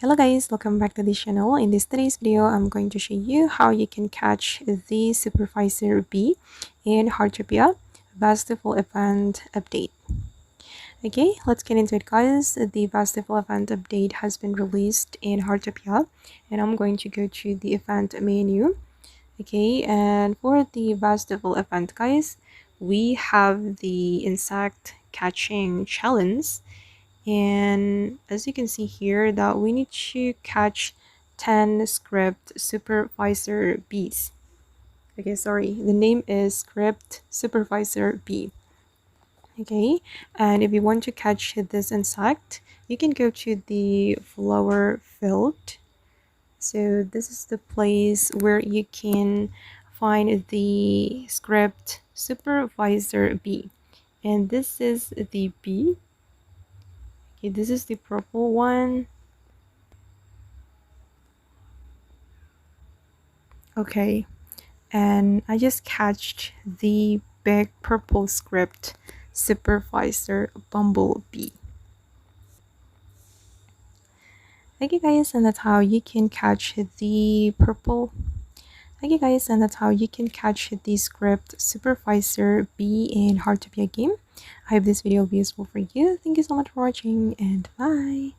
Hello guys, welcome back to the channel. In this today's video, I'm going to show you how you can catch the Supervisor Bee in Heartopia Festival Event Update. Okay, let's get into it guys. The Festival Event Update has been released in Heartopia and I'm going to go to the event menu. Okay, and for the Festival event guys, we have the insect catching challenge, and as you can see here that we need to catch 10 Script Supervisor Bees. Okay, sorry, the name is Script Supervisor Bee. Okay, and if you want to catch this insect, you can go to the flower field. So this is the place where you can find the Script Supervisor Bee, and this is the bee. Okay, this is the purple one. Okay, and I just catched the big purple Script Supervisor Bumblebee. Okay guys, and that's how you can catch the purple. Okay guys, and that's how you can catch the Script Supervisor Bee in Heartopia game. I hope this video will be useful for you. Thank you so much for watching and bye.